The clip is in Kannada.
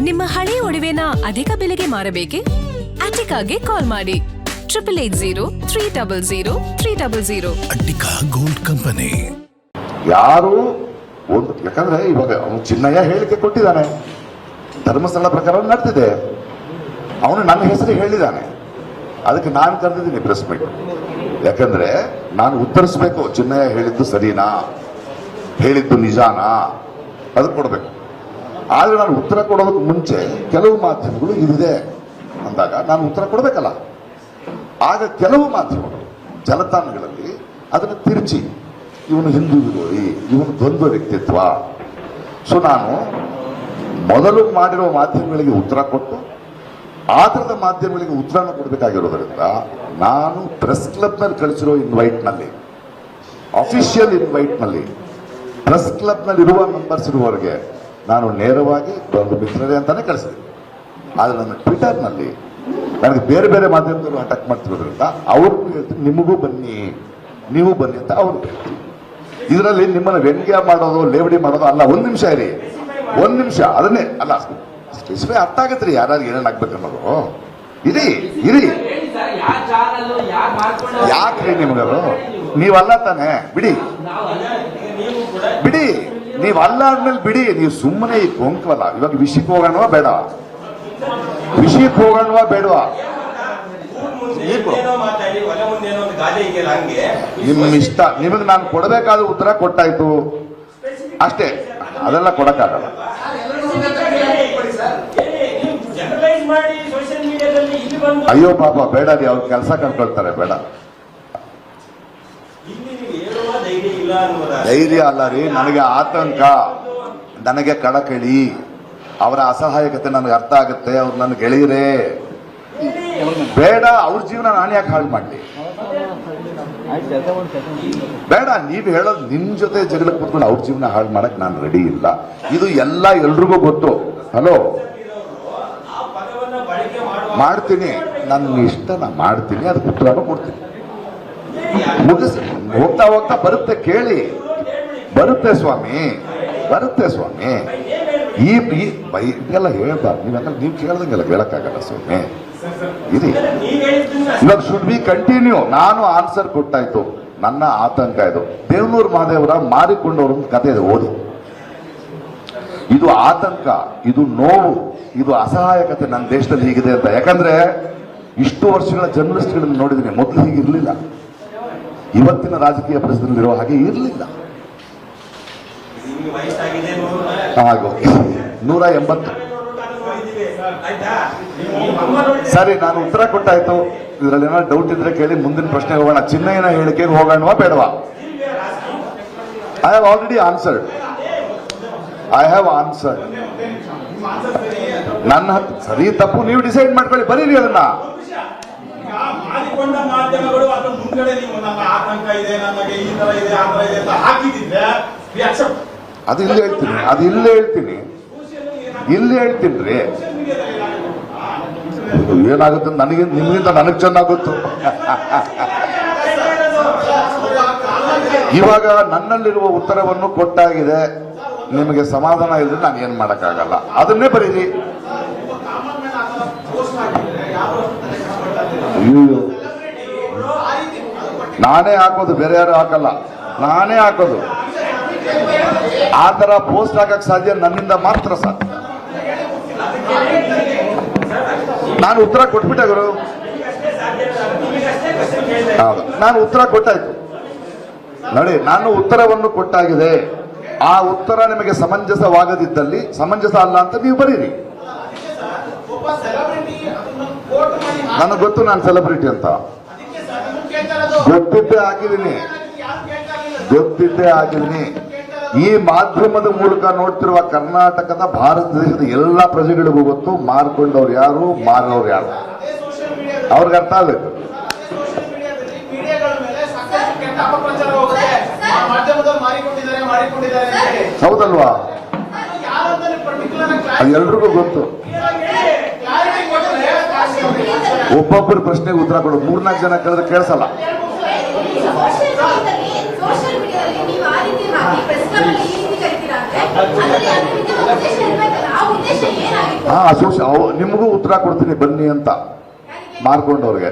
ನಿಮ್ಮ ಹಳೆ ಒಡವೆನ ಅಧಿಕ ಬೆಲೆಗೆ ಮಾರಬೇಕೆ? ಅಟಿಕಾಗೆ ಕಾಲ್ ಮಾಡಿ 8880 ಅಟ್ಟಿಕಾ ಗೋಲ್ಡ್ ಕಂಪನಿ. ಯಾರು ಒಂದು ಯಾಕಂದ್ರೆ ಇವಾಗ ಅವನು ಚಿನ್ನಯ್ಯ ಹೇಳಿಕೆ ಕೊಟ್ಟಿದ್ದಾನೆ, ಧರ್ಮಸ್ಥಳ ಪ್ರಕಾರ ನಡೆದಿದೆ, ಅವನು ನನ್ನ ಹೆಸರು ಹೇಳಿದ್ದಾನೆ, ಅದಕ್ಕೆ ನಾನು ಕರೆದಿದ್ದೀನಿ ಪ್ರೆಸ್ ಮೀಟ್. ಯಾಕಂದ್ರೆ ನಾನು ಉತ್ತರಿಸ್ಬೇಕು, ಚಿನ್ನಯ್ಯ ಹೇಳಿದ್ದು ಸರಿನಾ, ಹೇಳಿದ್ದು ನಿಜಾನಾ, ಅದು ಕೊಡಬೇಕು. ಆದ್ರೆ ನಾನು ಉತ್ತರ ಕೊಡೋದಕ್ಕೆ ಮುಂಚೆ ಕೆಲವು ಮಾಧ್ಯಮಗಳು ಇದಿದೆ ಅಂದಾಗ ನಾನು ಉತ್ತರ ಕೊಡಬೇಕಲ್ಲ. ಆಗ ಕೆಲವು ಮಾಧ್ಯಮಗಳು ಜಾಲತಾಣಗಳಲ್ಲಿ ಅದನ್ನು ತಿರುಚಿ ಇವನು ಹಿಂದೂ ವಿರೋಧಿ, ಇವನು ದ್ವಂದ್ವ ವ್ಯಕ್ತಿತ್ವ. ಸೊ ನಾನು ಮೊದಲು ಮಾಡಿರೋ ಮಾಧ್ಯಮಗಳಿಗೆ ಉತ್ತರ ಕೊಟ್ಟು ಆ ಥರದ ಮಾಧ್ಯಮಗಳಿಗೆ ಉತ್ತರನ ಕೊಡಬೇಕಾಗಿರೋದ್ರಿಂದ ನಾನು ಪ್ರೆಸ್ ಕ್ಲಬ್ನಲ್ಲಿ ಕಳಿಸಿರೋ ಇನ್ವೈಟ್ನಲ್ಲಿ, ಅಫಿಷಿಯಲ್ ಇನ್ವೈಟ್ನಲ್ಲಿ ಪ್ರೆಸ್ ಕ್ಲಬ್ನಲ್ಲಿ ಇರುವ ಮೆಂಬರ್ಸ್ ಇರುವವರೆಗೆ ನಾನು ನೇರವಾಗಿ ಒಂದು ಮಿತ್ರರೇ ಅಂತಾನೆ ಕಳಿಸಿದೆ. ಆದರೆ ನನ್ನ ಟ್ವಿಟರ್ನಲ್ಲಿ ನನಗೆ ಬೇರೆ ಬೇರೆ ಮಾಧ್ಯಮದವರು ಅಟ್ಯಾಕ್ ಮಾಡ್ತಿರೋದ್ರಿಂದ ಅವ್ರಿಗೂ ಹೇಳ್ತೀನಿ, ನಿಮಗೂ ಬನ್ನಿ, ನೀವು ಬನ್ನಿ ಅಂತ ಅವ್ರು ಹೇಳ್ತೀನಿ. ಇದರಲ್ಲಿ ನಿಮ್ಮನ್ನು ವ್ಯಂಗ್ಯ ಮಾಡೋದು, ಲೇವಡಿ ಮಾಡೋದು ಅಲ್ಲ. ಒಂದು ನಿಮಿಷ ಇರಿ, ಒಂದು ನಿಮಿಷ, ಅದನ್ನೇ ಅಲ್ಲ, ಸ್ಪೆಸಿಫೈ ಅರ್ಥ ಆಗತ್ರಿ ಯಾರು ಏನೇನು ಆಗ್ಬೇಕನ್ನೋದು. ಇರಿ ಇರಿ, ಯಾಕ್ರಿ ನಿಮಗದು? ನೀವಲ್ಲ ತಾನೆ, ಬಿಡಿ ಬಿಡಿ, ನೀವಲ್ಲ ಆದ್ಮೇಲೆ ಬಿಡಿ. ನೀವು ಸುಮ್ಮನೆ ಈ ಕೊಂಕವಲ್ಲ. ಇವಾಗ ವಿಷಯಕ್ಕೆ ಹೋಗೋಣವಾ ಬೇಡ? ವಿಷಯಕ್ಕೆ ಹೋಗೋಣವಾ ಬೇಡವಾ? ನಿಮ್ಮ ಇಷ್ಟ. ನಿಮಗೆ ನಾನು ಕೊಡಬೇಕಾದ ಉತ್ತರ ಕೊಟ್ಟಾಯ್ತು ಅಷ್ಟೇ, ಅದೆಲ್ಲ ಕೊಡಕ್ಕಾಗಲ್ಲ. ಅಯ್ಯೋ ಪಾಪ ಬೇಡ ರೀ, ಅವ್ರ ಕೆಲಸ ಕಳ್ಕೊಳ್ತಾರೆ, ಬೇಡ. ಧೈರ್ಯ ಅಲ್ಲ ರೀ, ನನಗೆ ಆತಂಕ, ನನಗೆ ಕಳಕಳಿ, ಅವರ ಅಸಹಾಯಕತೆ ನನಗೆ ಅರ್ಥ ಆಗುತ್ತೆ. ಅವ್ರು ನನ್ನ ಗೆಳೆಯರೇ, ಬೇಡ ಅವ್ರ ಜೀವನ ನಾನು ಯಾಕೆ ಹಾಳು ಮಾಡಲಿ? ಬೇಡ, ನೀವು ಹೇಳೋದು ನಿಮ್ ಜೊತೆ ಜಗಳ ಕೂತ್ಕೊಂಡು ಅವ್ರ ಜೀವನ ಹಾಳು ಮಾಡಕ್ ನಾನು ರೆಡಿ ಇಲ್ಲ. ಇದು ಎಲ್ಲ ಎಲ್ರಿಗೂ ಗೊತ್ತು. ಹಲೋ, ಮಾಡ್ತೀನಿ, ನನ್ನ ಇಷ್ಟ ನಾನು ಮಾಡ್ತೀನಿ, ಅದಕ್ಕೆ ಉತ್ತರನೂ ಕೊಡ್ತೀನಿ. ಮುಗಿಸಿ ಹೋಗ್ತಾ ಹೋಗ್ತಾ ಬರುತ್ತೆ, ಕೇಳಿ, ಬರುತ್ತೆ ಸ್ವಾಮಿ, ಬರುತ್ತೆ ಸ್ವಾಮಿ. ಇದೆಲ್ಲ ಹೇಳ್ಬಾರ್ದು. ನೀವು ಕೇಳ್ದಂಗೆಲ್ಲ ಕೇಳಕ್ಕಾಗಲ್ಲ ಸ್ವಾಮಿ. ಇರಿ, ಇವಾಗ ಶುಡ್ ಬಿ ಕಂಟಿನ್ಯೂ. ನಾನು ಆನ್ಸರ್ ಕೊಟ್ಟಾಯ್ತು. ನನ್ನ ಆತಂಕ ಇದು. ದೇವನೂರು ಮಹಾದೇವರ ಮಾರಿಕೊಂಡವ್ರ ಒಂದು ಕಥೆ ಇದೆ, ಓದಿ. ಇದು ಆತಂಕ, ಇದು ನೋವು, ಇದು ಅಸಹಾಯಕತೆ ನನ್ನ ದೇಶದಲ್ಲಿ ಹೀಗಿದೆ ಅಂತ. ಯಾಕಂದ್ರೆ ಇಷ್ಟು ವರ್ಷಗಳ ಜರ್ನಲಿಸ್ಟ್ಗಳನ್ನು ನೋಡಿದ್ದೀನಿ, ಮೊದಲು ಹೀಗಿರ್ಲಿಲ್ಲ. ಇವತ್ತಿನ ರಾಜಕೀಯ ಪರಿಸ್ಥಿತಿಯಲ್ಲಿರೋ ಹಾಗೆ ಇರಲಿಲ್ಲ. 180. ಸರಿ, ನಾನು ಉತ್ತರ ಕೊಟ್ಟಾಯ್ತು. ಇದರಲ್ಲಿ ಏನಾದ್ರು ಡೌಟ್ ಇದ್ರೆ ಕೇಳಿ, ಮುಂದಿನ ಪ್ರಶ್ನೆ ಹೋಗೋಣ. ಚಿನ್ನಯ್ಯನ ಹೇಳಿಕೆಗೆ ಹೋಗೋಣವಾ ಬೇಡವಾ? I have already answered. ನನ್ನ ಸರಿ ತಪ್ಪು ನೀವು ಡಿಸೈಡ್ ಮಾಡ್ಕೊಳ್ಳಿ, ಬರೀರಿ ಅದನ್ನ. ಅದು ಇಲ್ಲಿ ಹೇಳ್ತೀನಿ, ಇಲ್ಲಿ ಹೇಳ್ತೀನಿ ರೀ. ಏನಾಗುತ್ತೆ ನನಗೆ, ನಿಮ್ಗಿಂತ ನನಗೆ ಚೆನ್ನಾಗಿ ಗೊತ್ತು. ಇವಾಗ ನನ್ನಲ್ಲಿರುವ ಉತ್ತರವನ್ನು ಕೊಟ್ಟಾಗಿದೆ, ನಿಮಗೆ ಸಮಾಧಾನ ಇಲ್ಲದ್ರೆ ನಾನು ಏನ್ ಮಾಡಕ್ಕಾಗಲ್ಲ. ಅದನ್ನೇ ಬರೀರಿ. ನಾನೇ ಹಾಕೋದು, ಬೇರೆ ಯಾರು ಹಾಕಲ್ಲ, ನಾನೇ ಹಾಕೋದು. ಆ ತರ ಪೋಸ್ಟ್ ಹಾಕಕ್ ಸಾಧ್ಯ ನನ್ನಿಂದ ಮಾತ್ರ ಸಾಧ್ಯ. ನಾನು ಉತ್ತರ ಕೊಟ್ಬಿಟ್ಟೆ ಗುರು. ಹೌದು, ನಾನು ಉತ್ತರ ಕೊಟ್ಟಾಯ್ತು ನೋಡಿ. ನಾನು ಉತ್ತರವನ್ನು ಕೊಟ್ಟಾಗಿದೆ. ಆ ಉತ್ತರ ನಿಮಗೆ ಸಮಂಜಸವಾಗದಿದ್ದಲ್ಲಿ ಸಮಂಜಸ ಅಲ್ಲ ಅಂತ ನೀವು ಬರೀರಿ. ನನಗೆ ಗೊತ್ತು ನಾನು ಸೆಲೆಬ್ರಿಟಿ ಅಂತ, ಗೊತ್ತಿದ್ದೇ ಆಗಿದ್ದೀನಿ. ಈ ಮಾಧ್ಯಮದ ಮೂಲಕ ನೋಡ್ತಿರುವ ಕರ್ನಾಟಕದ, ಭಾರತ ದೇಶದ ಎಲ್ಲ ಪ್ರಜೆಗಳಿಗೂ ಗೊತ್ತು ಮಾರ್ಕೊಂಡವ್ರು ಯಾರು, ಮಾರೋರು ಯಾರು. ಅವ್ರಿಗೆ ಅರ್ಥ ಆಗಬೇಕು. ಹೌದಲ್ವಾ? ಅದು ಎಲ್ರಿಗೂ ಗೊತ್ತು. ಒಬ್ಬೊಬ್ಬರು ಪ್ರಶ್ನೆಗೆ ಉತ್ತರ ಕೊಡು. 3-4 ಜನ ಕೇಳಿದ್ರೆ ಕೇಳಿಸಲ್ಲ. ಉದ್ದೇಶ ನಿಮಗೂ ಉತ್ತರ ಕೊಡ್ತೀನಿ ಬನ್ನಿ ಅಂತ ಮಾರ್ಕೊಂಡವ್ರಿಗೆ